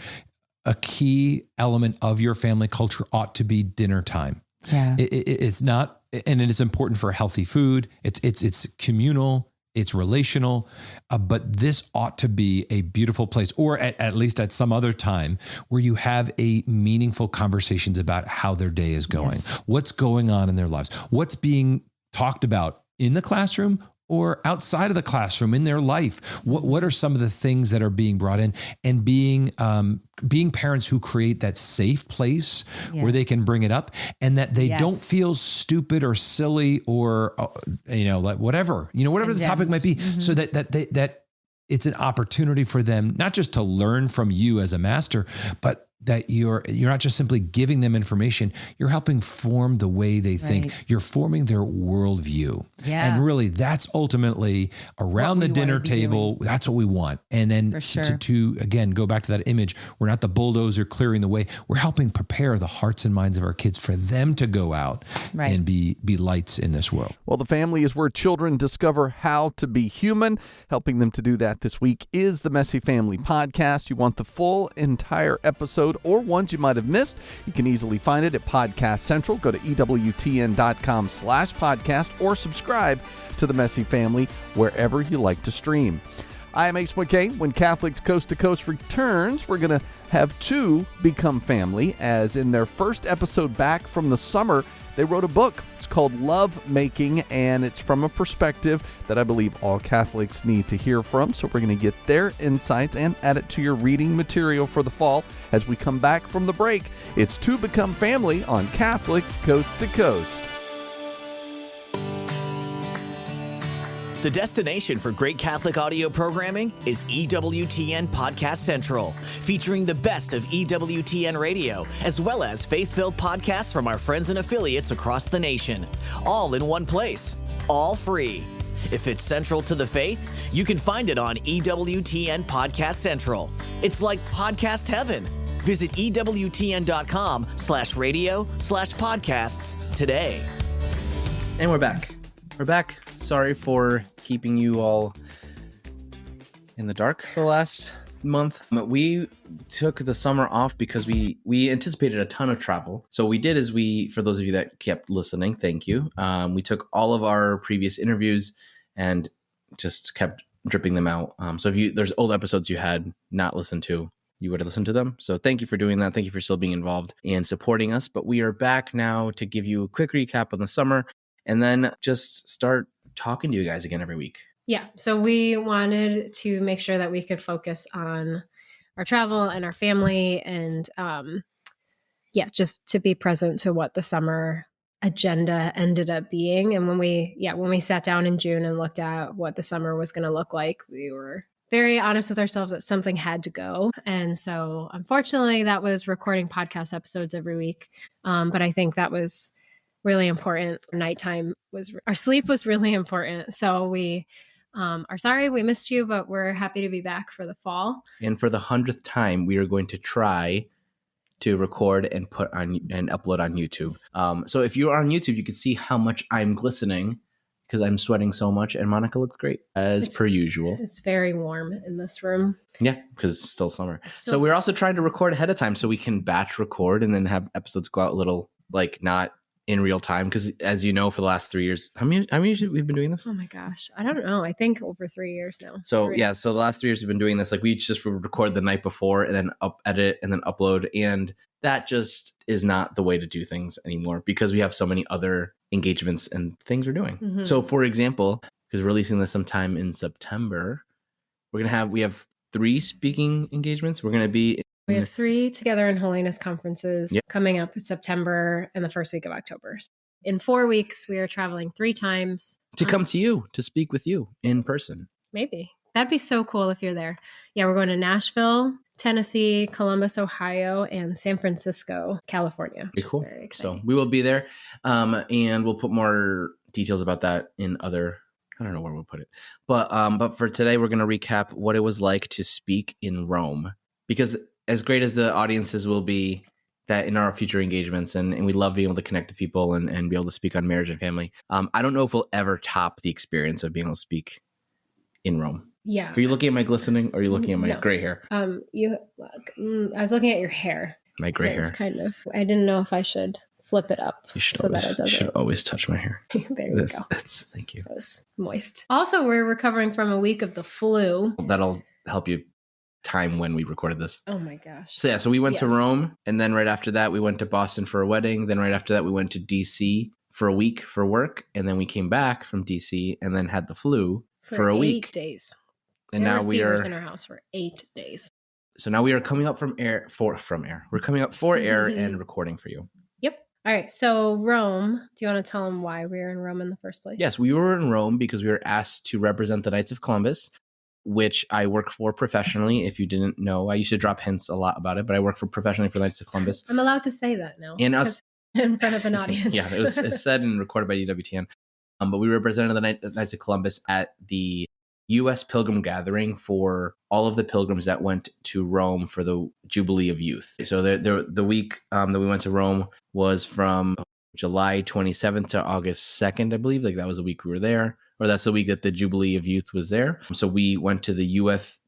a key element of your family culture ought to be dinner time. Yeah. It's not, and it is important for healthy food. It's communal, it's relational, but this ought to be a beautiful place, or at least at some other time where you have a meaningful conversations about how their day is going, what's going on in their lives, what's being talked about in the classroom or outside of the classroom in their life. What are some of the things that are being brought in, and being parents who create that safe place where they can bring it up, and that they don't feel stupid or silly or, like whatever the topic might be, so that it's an opportunity for them, not just to learn from you as a master, but that you're not just simply giving them information, you're helping form the way they think. You're forming their worldview. Yeah. And really that's ultimately around the dinner table. That's what we want. And then to again, go back to that image, we're not the bulldozer clearing the way. We're helping prepare the hearts and minds of our kids for them to go out and be lights in this world. Well, the family is where children discover how to be human. Helping them to do that this week is the Messy Family Podcast. You want the full entire episode or ones you might have missed, you can easily find it at Podcast Central. Go to EWTN.com/podcast or subscribe to the Messy Family wherever you like to stream. I am Ace McKay. When Catholics Coast to Coast returns, we're going to have two become family, as in their first episode back from the summer, they wrote a book. It's called Lovemaking, and it's from a perspective that I believe all Catholics need to hear from. So we're going to get their insights and add it to your reading material for the fall as we come back from the break. It's Two Become Family on Catholics Coast to Coast. The destination for great Catholic audio programming is EWTN Podcast Central, featuring the best of EWTN radio, as well as faith-filled podcasts from our friends and affiliates across the nation, all in one place, all free. If it's central to the faith, you can find it on EWTN Podcast Central. It's like podcast heaven. Visit EWTN.com/radio/podcasts today. And we're back. Sorry for keeping you all in the dark the last month. We took the summer off because we anticipated a ton of travel. So what we did is for those of you that kept listening, thank you. We took all of our previous interviews and just kept dripping them out. So if there's old episodes you had not listened to, you would have listened to them. So thank you for doing that. Thank you for still being involved and supporting us. But we are back now to give you a quick recap on the summer and then just start talking to you guys again every week. Yeah. So we wanted to make sure that we could focus on our travel and our family and just to be present to what the summer agenda ended up being. And when we sat down in June and looked at what the summer was going to look like, we were very honest with ourselves that something had to go. And so unfortunately that was recording podcast episodes every week. But I think that was really important. Our sleep was really important. So we are sorry we missed you, but we're happy to be back for the fall. And for the 100th time, we are going to try to record and put on and upload on YouTube. So if you're on YouTube, you can see how much I'm glistening because I'm sweating so much, and Monica looks great as per usual. It's very warm in this room. Yeah, because it's still summer. So we're also trying to record ahead of time so we can batch record and then have episodes go out a little, not in real time, because as you know, for the last 3 years, how many years we've been doing this? Oh my gosh, I don't know. I think over 3 years now. So so the last 3 years we've been doing this. We just record the night before and then edit and then upload, and that just is not the way to do things anymore because we have so many other engagements and things we're doing. Mm-hmm. So, for example, because we're releasing this sometime in September, we have 3 speaking engagements. We're going to be We have 3 Together in Holiness conferences Yep. coming up in September and the first week of October. In 4 weeks, we are traveling 3 times. to come to you, to speak with you in person. Maybe. That'd be so cool if you're there. Yeah, we're going to Nashville, Tennessee, Columbus, Ohio, and San Francisco, California. Which Pretty cool. Is very exciting. So we will be there, and we'll put more details about that in other. I don't know where we'll put it, but for today, we're going to recap what it was like to speak in Rome, because as great as the audiences will be that in our future engagements, and we love being able to connect with people and be able to speak on marriage and family. I don't know if we'll ever top the experience of being able to speak in Rome. Yeah. Are you looking at my glistening, or are you looking at my No. gray hair? I was looking at your hair. My gray It's hair. kind of. I didn't know if I should flip it up You should so always, that it doesn't. should always touch my hair. There we go. Thank you. It was moist. Also, we're recovering from a week of the flu. That'll help you time when we recorded this. Oh my gosh. So yeah, so we went to Yes. Rome, and then right after that we went to Boston for a wedding. Then right after that we went to DC for a week for work, and then we came back from DC and then had the flu for a 8 week. days. And There now were we fevers are in our house for 8 days. so now we are coming up from air. We're coming up for air and recording for you. Yep. All right. So Rome. Do you want to tell them why we were in Rome in the first place? Yes, we were in Rome because we were asked to represent the Knights of Columbus, which I work for professionally. If you didn't know, I used to drop hints a lot about it, but I work for professionally for the Knights of Columbus. I'm allowed to say that now. And us in front of an audience. Yeah, it's said and recorded by EWTN. But we represented the Knights of Columbus at the U.S. Pilgrim Gathering for all of the pilgrims that went to Rome for the Jubilee of Youth. So the week that we went to Rome was from July 27th to August 2nd, I believe. Like that was the week we were there, or that's the week that the Jubilee of Youth was there. So we went to the UF.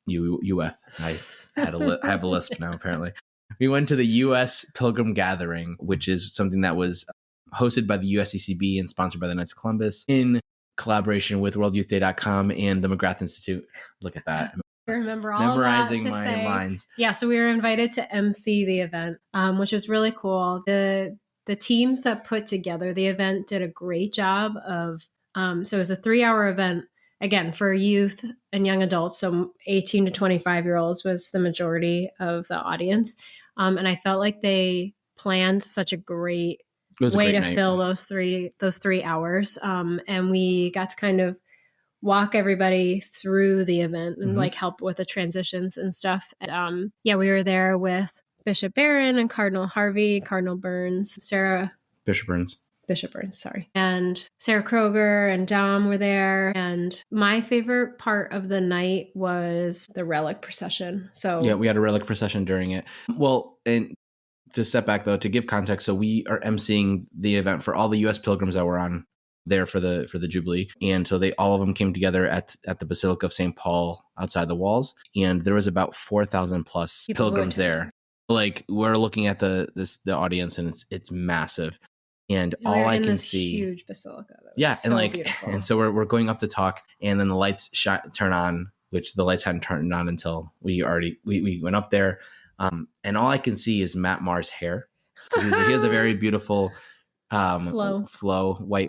I have a lisp now, apparently. We went to the U.S. Pilgrim Gathering, which is something that was hosted by the USCCB and sponsored by the Knights of Columbus in collaboration with worldyouthday.com and the McGrath Institute. Look at that. I remember all Memorizing that to my say. lines. Yeah, so we were invited to MC the event, which was really cool. The teams that put together the event did a great job of, so it was a 3-hour event, again, for youth and young adults. So 18 to 25-year-olds was the majority of the audience. And I felt like they planned such a great way to fill those three hours. And we got to kind of walk everybody through the event and like help with the transitions and stuff. And, we were there with Bishop Barron and Cardinal Harvey, Cardinal Burns, Bishop Burns, sorry. And Sarah Kroger and Dom were there. And my favorite part of the night was the relic procession. So yeah, we had a relic procession during it. Well, and to step back though, to give context, so we are emceeing the event for all the U.S. pilgrims that were on there for the Jubilee, and so all of them came together at the Basilica of St. Paul outside the walls, and there was about 4,000 plus pilgrims there. Like we're looking at the audience, and it's massive, and all I can see huge basilica. Yeah, so and beautiful. and so we're going up to talk, and then the lights turn on, which the lights hadn't turned on until we went up there. And all I can see is Matt Maher's hair. He has a very beautiful white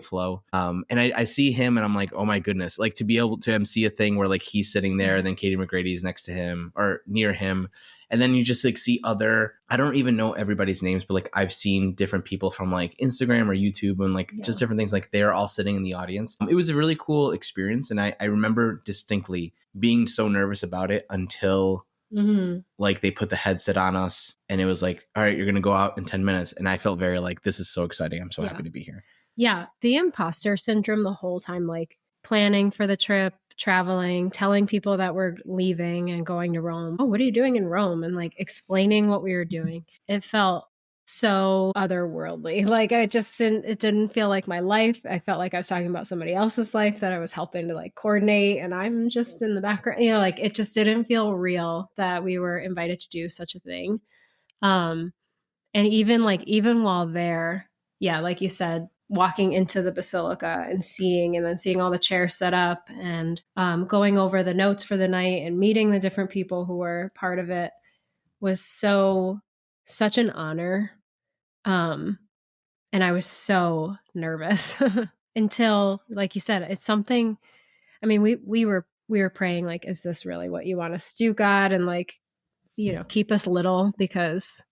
flow. And I see him and I'm like, oh my goodness, like to be able to MC a thing where like he's sitting there and then Katie McGrady's next to him or near him. And then you just like see I don't even know everybody's names, but like I've seen different people from like Instagram or YouTube and like just different things. Like they're all sitting in the audience. It was a really cool experience. And I remember distinctly being so nervous about it until like they put the headset on us and it was like, all right, you're going to go out in 10 minutes. And I felt very like, this is so exciting. I'm so happy to be here. Yeah. The imposter syndrome the whole time, like planning for the trip, traveling, telling people that we're leaving and going to Rome. Oh, what are you doing in Rome? And like explaining what we were doing. It felt so otherworldly. Like it didn't feel like my life. I felt like I was talking about somebody else's life that I was helping to like coordinate and I'm just in the background, like it just didn't feel real that we were invited to do such a thing. And even while there, like you said, walking into the basilica and seeing all the chairs set up and going over the notes for the night and meeting the different people who were part of it was such an honor. And I was so nervous until, like you said, it's something. I mean, we were praying like, is this really what you want us to do, God? And like, keep us little, because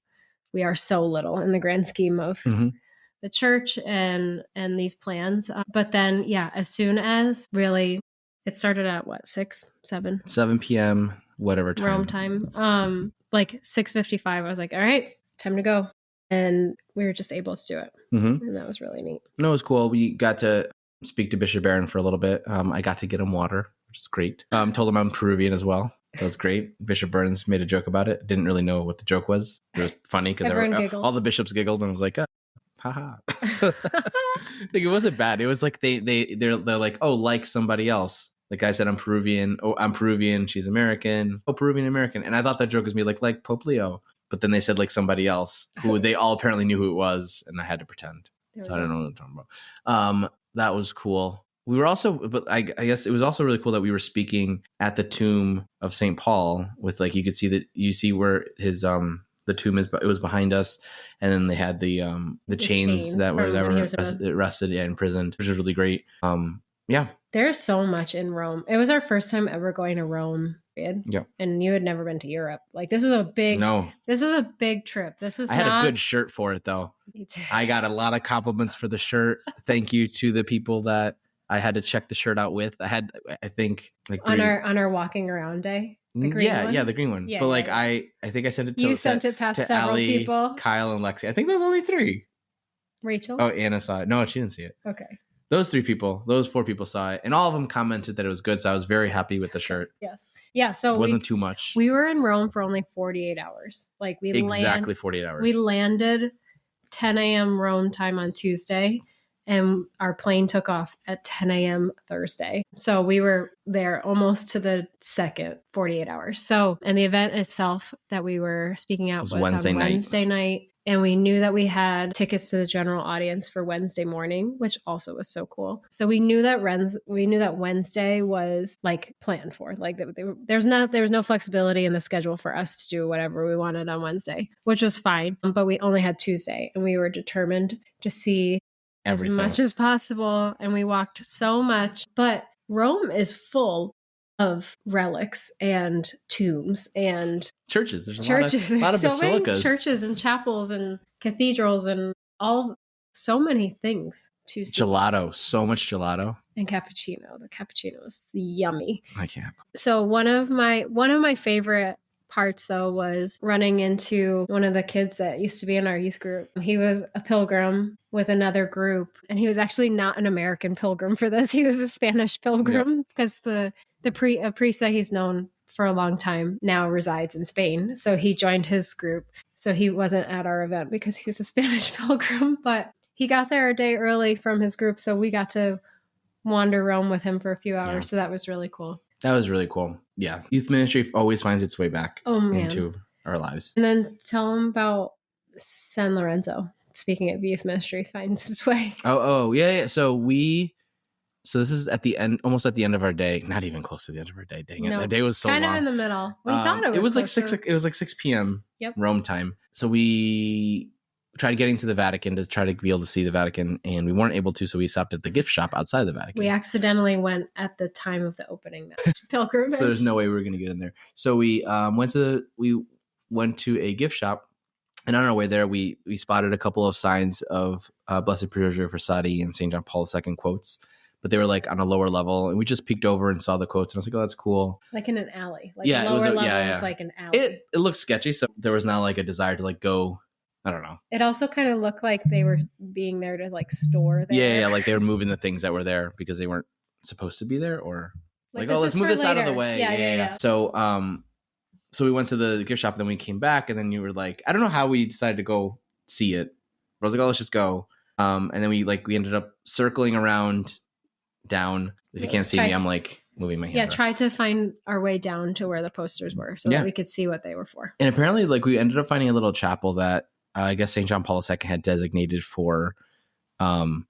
we are so little in the grand scheme of the church and these plans. But then, as soon as really it started at 7 p.m. whatever time. Rome time. Like 6:55, I was like, all right, time to go. And we were just able to do it. And that was really neat. No, it was cool. We got to speak to Bishop Barron for a little bit. I got to get him water, which is great. Told him I'm Peruvian as well. That was great. Bishop Burns made a joke about it. Didn't really know what the joke was. It was funny because all the bishops giggled, and I was like, haha. Like, it wasn't bad. It was like they're like, oh, like somebody else. The guy said, I'm Peruvian. Oh, I'm Peruvian. She's American. Oh, Peruvian American. And I thought that joke was me, like Pope Leo. But then they said like somebody else who they all apparently knew who it was, and I had to pretend. So I don't know what I'm talking about. That was cool. We were also, but I guess it was also really cool that we were speaking at the tomb of St. Paul with, like, you see where his the tomb is. It was behind us, and then they had the chains that were arrested and imprisoned, which was really great. There's so much in Rome. It was our first time ever going to Rome. Yeah. And you had never been to Europe. Like, this is a big trip. I had a good shirt for it, though. I got a lot of compliments for the shirt. Thank you to the people that I had to check the shirt out with. I think like on our walking around day. The green one? The green one. Yeah, but like I think I sent it to you sent it past several Allie, people. Kyle and Lexi. I think there was only 3. Rachel? Oh, Anna saw it. No, she didn't see it. Okay. Those 4 people saw it, and all of them commented that it was good. So I was very happy with the shirt. Yes. Yeah. So it wasn't too much. We were in Rome for only 48 hours. Like, 48 hours. We landed 10 a.m. Rome time on Tuesday, and our plane took off at 10 a.m. Thursday. So we were there almost to the second 48 hours. So, and the event itself that we were speaking at was on Wednesday night. And we knew that we had tickets to the general audience for Wednesday morning, which also was so cool. So we knew that Wednesday was like planned for. Like, there was no flexibility in the schedule for us to do whatever we wanted on Wednesday, which was fine. But we only had Tuesday, and we were determined to see everything, as much as possible. And we walked so much. But Rome is full of relics and tombs and churches. There's a lot of basilicas. Many churches and chapels and cathedrals and so many things to see. Gelato, so much gelato. And cappuccino. The cappuccino is yummy. I can't. So one of my favorite parts, though, was running into one of the kids that used to be in our youth group. He was a pilgrim with another group, and he was actually not an American pilgrim for this. He was a Spanish pilgrim, because a priest that he's known for a long time now resides in Spain. So he joined his group. So he wasn't at our event because he was a Spanish pilgrim, but he got there a day early from his group. So we got to wander Rome with him for a few hours. Yeah. So that was really cool. That was really cool. Yeah. Youth ministry always finds its way back into our lives. And then tell them about San Lorenzo. Speaking of youth ministry finds its way. Oh, yeah. So this is almost at the end of our day. Not even close to the end of our day. Dang it. The day was so long. Kind of in the middle. We thought it was like 6. It was like 6 p.m. Rome time. So we tried getting to the Vatican to try to be able to see the Vatican, and we weren't able to. So we stopped at the gift shop outside the Vatican. We accidentally went at the time of the opening pilgrimage. So there's no way we were going to get in there. So we went to a gift shop, and on our way there, we spotted a couple of signs of Blessed Giorgio Frassati and St. John Paul II quotes. But they were like on a lower level, and we just peeked over and saw the quotes, and I was like, "Oh, that's cool." Like in an alley, like lower level was like an alley. It looked sketchy, so there was not like a desire to like go. I don't know. It also kind of looked like they were being there to like store there. Yeah, like they were moving the things that were there because they weren't supposed to be there, or like let's move this out of the way. Yeah. So we went to the gift shop, and then we came back, and then you were like, I don't know how we decided to go see it. I was like, oh, let's just go. And then we ended up circling around. Down. If you can't see me, I'm like moving my hand. Yeah, try to find our way down to where the posters were so that we could see what they were for. And apparently, like, we ended up finding a little chapel that I guess St. John Paul II had designated for for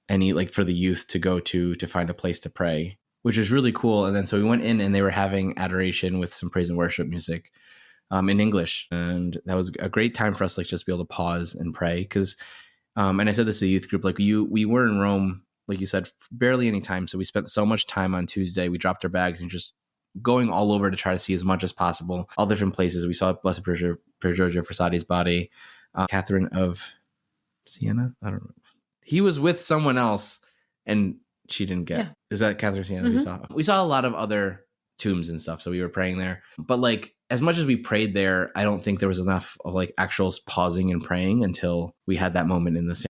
the youth to go to find a place to pray, which is really cool. And then so we went in, and they were having adoration with some praise and worship music in English, and that was a great time for us, like, just be able to pause and pray, because And I said this to the youth group, like we were in Rome, like you said, barely any time. So we spent so much time on Tuesday. We dropped our bags and just going all over to try to see as much as possible, all different places. We saw Blessed Giorgio Frassati's body, Catherine of Siena. I don't know. He was with someone else, and she didn't get. Yeah. Is that Catherine of Siena? Mm-hmm. We saw a lot of other tombs and stuff, so we were praying there. But like, as much as we prayed there, I don't think there was enough of like actual pausing and praying until we had that moment in the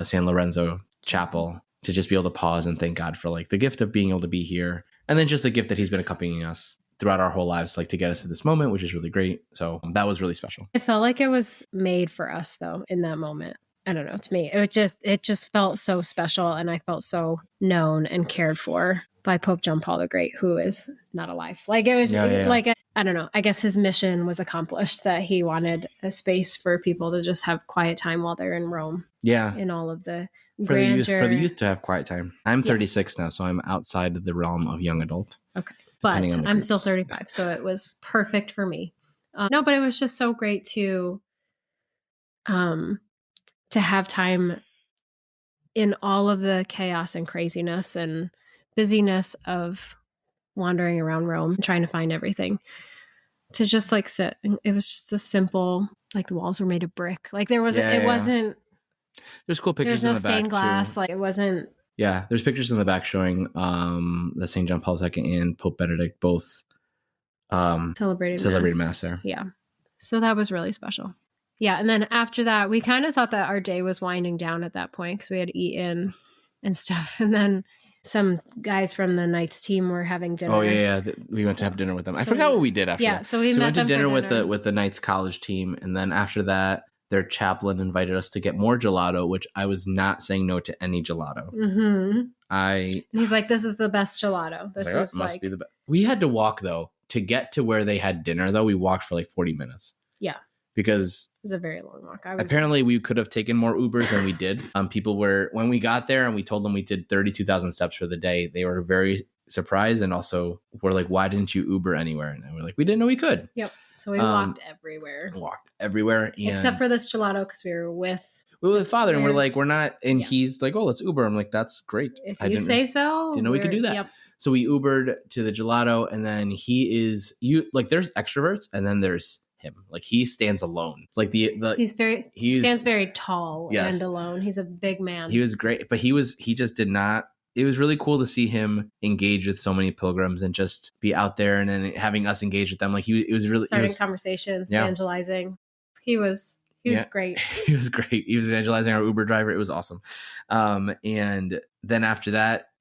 San Lorenzo chapel to just be able to pause and thank God for like the gift of being able to be here, and then just the gift that He's been accompanying us throughout our whole lives, like to get us to this moment, which is really great. So that was really special. I felt like it was made for us though in that moment. I don't know, to me, it just felt so special, and I felt so known and cared for by Pope John Paul the Great, who is not alive. Like it was like, I don't know, I guess his mission was accomplished, that he wanted a space for people to just have quiet time while they're in Rome. Yeah. In all of the for grandeur. the youth to have quiet time. I'm 36 now, so I'm outside of the realm of young adult. Okay. But I'm groups. still 35, so it was perfect for me. No, but it was just so great to have time in all of the chaos and craziness and busyness of wandering around Rome, trying to find everything, to just like sit. It was just a simple, like the walls were made of brick. Like there wasn't, it wasn't. There's cool pictures There's no in the back stained glass. too. Like it wasn't. Yeah, there's pictures in the back showing that St. John Paul II and Pope Benedict both celebrated Mass there. Yeah. So that was really special. Yeah. And then after that, we kind of thought that our day was winding down at that point because we had eaten and stuff. And then some guys from the Knights team were having dinner. Oh, yeah. We went to have dinner with them. I forgot what we did after that. Yeah. So we went to dinner with the Knights college team. And then after that, their chaplain invited us to get more gelato, which I was not saying no to any gelato. Mm-hmm. And he's like, this is the best gelato. This is must be the best. We had to walk, though. To get to where they had dinner, though, we walked for like 40 minutes. Yeah. Because it was a very long walk. Apparently, we could have taken more Ubers than we did. People were, when we got there and we told them we did 32,000 steps for the day, they were very surprised and also were like, why didn't you Uber anywhere? And we're like, we didn't know we could. Yep. So we walked everywhere. And except for this gelato because we were with Father, and we're like, we're not, and he's like, oh, let's Uber. I'm like, that's great. If you say so. Didn't know we could do that. Yep. So we Ubered to the gelato, and then there's extroverts, and then there's him. Like he stands alone. Like he stands very tall and alone. He's a big man. He was great, but he just did not. It was really cool to see him engage with so many pilgrims and just be out there, and then having us engage with them. Like it was really starting conversations, evangelizing. He was great. He was great. He was evangelizing our Uber driver. It was awesome. And then after that,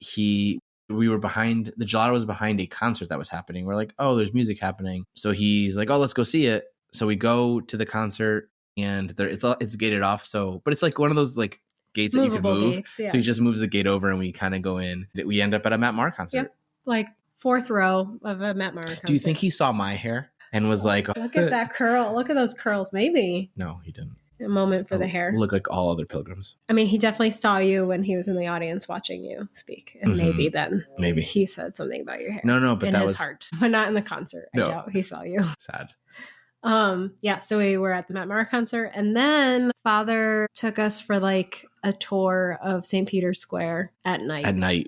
we were behind, the gelato was behind a concert that was happening. We're like, oh, there's music happening. So he's like, oh, let's go see it. So we go to the concert, and it's gated off. So, but it's like one of those like gates that you can move. Gates, yeah. So he just moves the gate over, and we kind of go in. We end up at a Matt Maher concert. Yep. Like fourth row of a Matt Maher concert. Do you think he saw my hair and was like, look at that curl. Look at those curls. Maybe. No, he didn't. A moment for the hair. Look like all other pilgrims. I mean, he definitely saw you when he was in the audience watching you speak. And maybe he said something about your hair. No, but in that his was heart. But not in the concert. No. I doubt he saw you. Sad. Yeah, so we were at the Matt Maher concert, and then Father took us for like a tour of St. Peter's Square at midnight.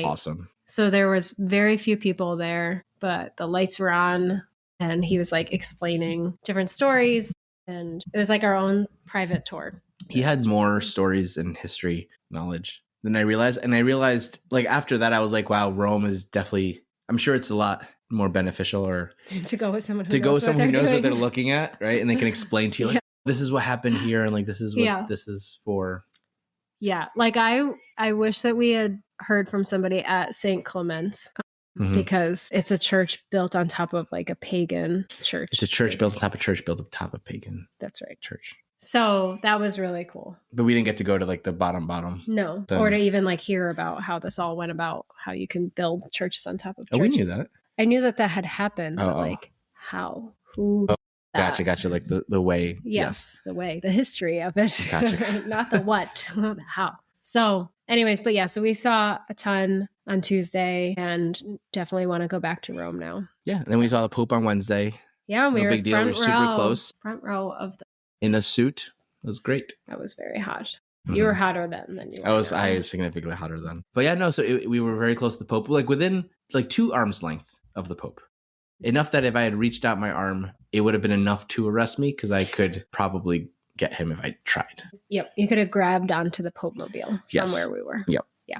Awesome. So there was very few people there, but the lights were on, and he was like explaining different stories, and it was like our own private tour. He had more stories and history knowledge than I realized. And I realized like after that, I was like, wow, Rome is definitely, I'm sure it's a lot more beneficial or to go with someone who knows what they're looking at, right? And they can explain to you like, this is what happened here, and like this is what this is for. Yeah. Like I wish that we had heard from somebody at St. Clement's because it's a church built on top of like a pagan church. It's a church built on top of church built on top of pagan. That's right. Church. So that was really cool. But we didn't get to go to like the bottom. No. Or to even like hear about how this all went about, how you can build churches on top of churches. Oh, we knew that. I knew that had happened, but like how, who. Gotcha. Like the way. Yes, the way, the history of it. Gotcha. Not the what, the how. So anyways, but yeah, so we saw a ton on Tuesday and definitely want to go back to Rome now. Yeah. And then we saw the Pope on Wednesday. Yeah. And we were big deal. We were super close. Front row of in a suit. It was great. That was very hot. You were hotter then than you were. I was significantly hotter then. But yeah, no, so we were very close to the Pope, like within like 2 arms length of the Pope. Enough that if I had reached out my arm, it would have been enough to arrest me because I could probably get him if I tried. Yep. You could have grabbed onto the Pope Mobile from where we were. Yep. Yeah.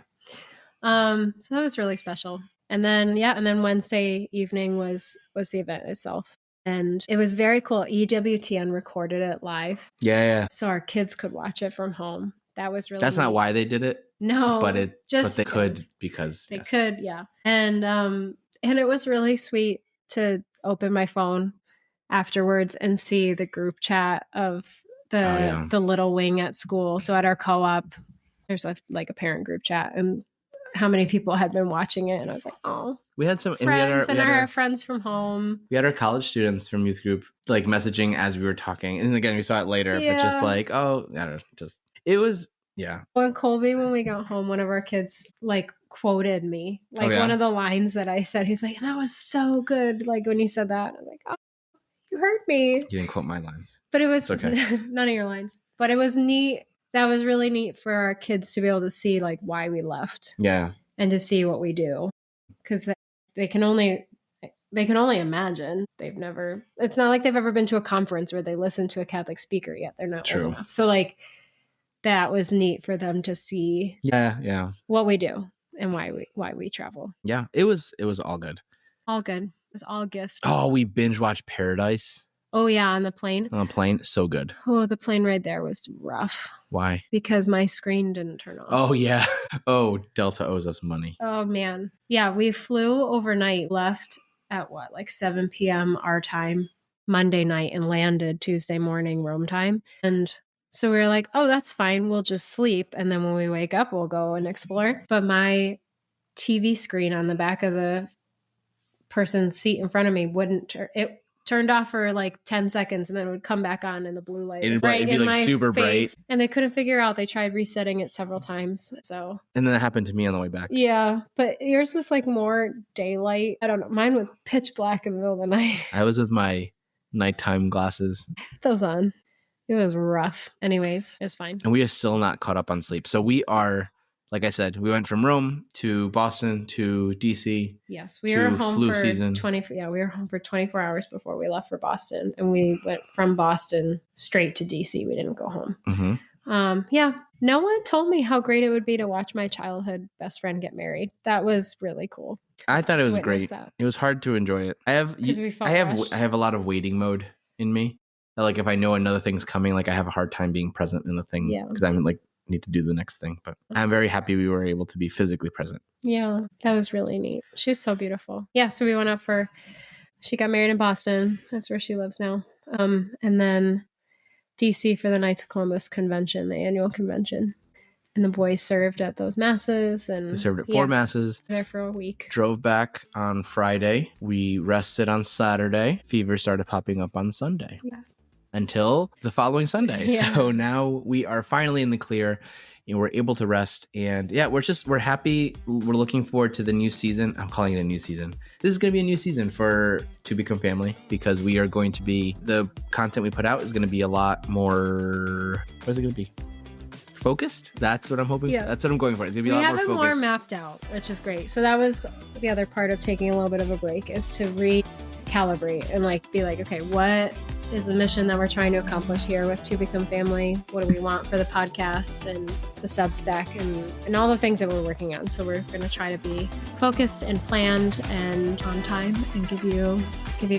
So that was really special. And then Wednesday evening was the event itself. And it was very cool. EWTN recorded it live. Yeah. So our kids could watch it from home. That was really That's neat. not why they did it. No. But they could because because they could, yeah. And it was really sweet to open my phone afterwards and see the group chat of the little wing at school. So at our co-op, there's a parent group chat, and how many people had been watching it, and I was like, oh, we had some friends, and our friends from home. We had our college students from youth group like messaging as we were talking, and again we saw it later, but just like, oh, I don't know, just it was When Colby, when we got home, one of our kids like quoted me, like one of the lines that I said. He's like, that was so good. Like when you said that, I was like, oh, you heard me. You didn't quote my lines, but it was okay. None of your lines, but it was neat. That was really neat for our kids to be able to see like why we left. Yeah. And to see what we do. Because they can only imagine. It's not like they've ever been to a conference where they listen to a Catholic speaker yet. They're not old enough. So like that was neat for them to see what we do and why we travel. Yeah. It was all good. All good. It was all gift. Oh, we binge watched Paradise. Oh yeah, on the plane. On the plane, so good. Oh, the plane ride there was rough. Why? Because my screen didn't turn off. Oh yeah. Oh, Delta owes us money. Oh man. Yeah, we flew overnight, left at 7 p.m. our time Monday night, and landed Tuesday morning Rome time. And so we were like, oh, that's fine. We'll just sleep, and then when we wake up, we'll go and explore. But my TV screen on the back of the person's seat in front of me wouldn't turn. It turned off for like 10 seconds and then it would come back on, and the blue light was right in my super face. bright. And they couldn't figure out. They tried resetting it several times. So and then that happened to me on the way back. Yeah, but yours was like more daylight. I don't know. Mine was pitch black in the middle of the night. I was with my nighttime glasses. Those on. It was rough. Anyways, it's fine. And we are still not caught up on sleep. So we are, like I said, we went from Rome to Boston to DC. Yes, we were home flu for season. we were home for 24 hours before we left for Boston, and we went from Boston straight to DC. We didn't go home. Mm-hmm. No one told me how great it would be to watch my childhood best friend get married. That was really cool. I thought it was great. That. It was hard to enjoy it. I have a lot of waiting mode in me. Like if I know another thing's coming, like I have a hard time being present in the thing because I'm like need to do the next thing. But I'm very happy we were able to be physically present. Yeah, that was really neat. She was so beautiful. Yeah, so we went up she got married in Boston. That's where she lives now. And then DC for the Knights of Columbus convention, the annual convention. And the boys served at those masses. And they served at 4 masses. There for a week. Drove back on Friday. We rested on Saturday. Fever started popping up on Sunday. Yeah. Until the following Sunday. Yeah. So now we are finally in the clear and we're able to rest. And yeah, we're happy. We're looking forward to the new season. I'm calling it a new season. This is going to be a new season for To Become Family, because we are going to be, the content we put out is going to be a lot more, what is it going to be? Focused? That's what I'm hoping. Yeah. That's what I'm going for. It's going to be a lot more focused. We have it more mapped out, which is great. So that was the other part of taking a little bit of a break, is to recalibrate and be like, okay, what is the mission that we're trying to accomplish here with To Become Family? What do we want for the podcast and the Substack and all the things that we're working on? So we're going to try to be focused and planned and on time and give you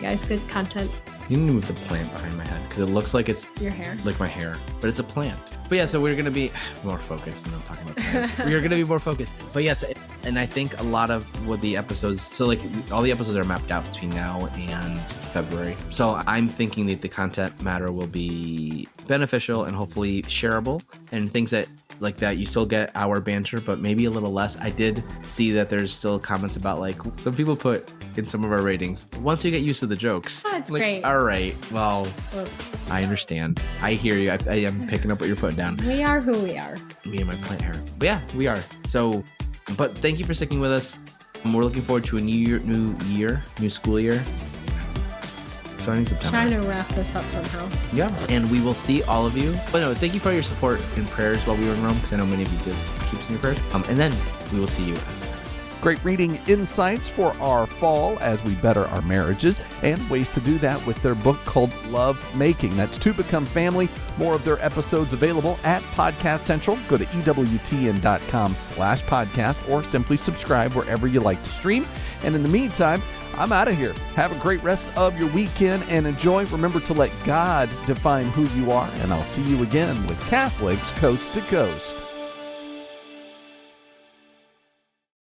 guys good content. You need to move the plant behind my head because it looks like it's your hair, like my hair, but it's a plant. But yeah, so we're going to be more focused. And I'm talking about plants. We're going to be more focused. But yes, and I think a lot of what the episodes, so like all the episodes are mapped out between now and February. So I'm thinking that the content matter will be beneficial and hopefully shareable, and things that like that you still get our banter, but maybe a little less. I did see that there's still comments about like some people put in some of our ratings, once you get used to the jokes. Oh, that's great. All right, well, whoops. I understand. I hear you. I am picking up what you're putting down. We are who we are. Me and my plant hair. But yeah, we are. So, but thank you for sticking with us. We're looking forward to a new school year. starting September. Trying to wrap this up somehow. Yeah, and we will see all of you. But no, thank you for your support and prayers while we were in Rome, because I know many of you did keep us in your prayers. And then we will see you. Great reading insights for our fall as we better our marriages, and ways to do that with their book called Lovemaking. That's To Become Family. More of their episodes available at Podcast Central. Go to EWTN.com/podcast or simply subscribe wherever you like to stream. And in the meantime, I'm out of here. Have a great rest of your weekend and enjoy. Remember to let God define who you are, and I'll see you again with Catholics Coast to Coast.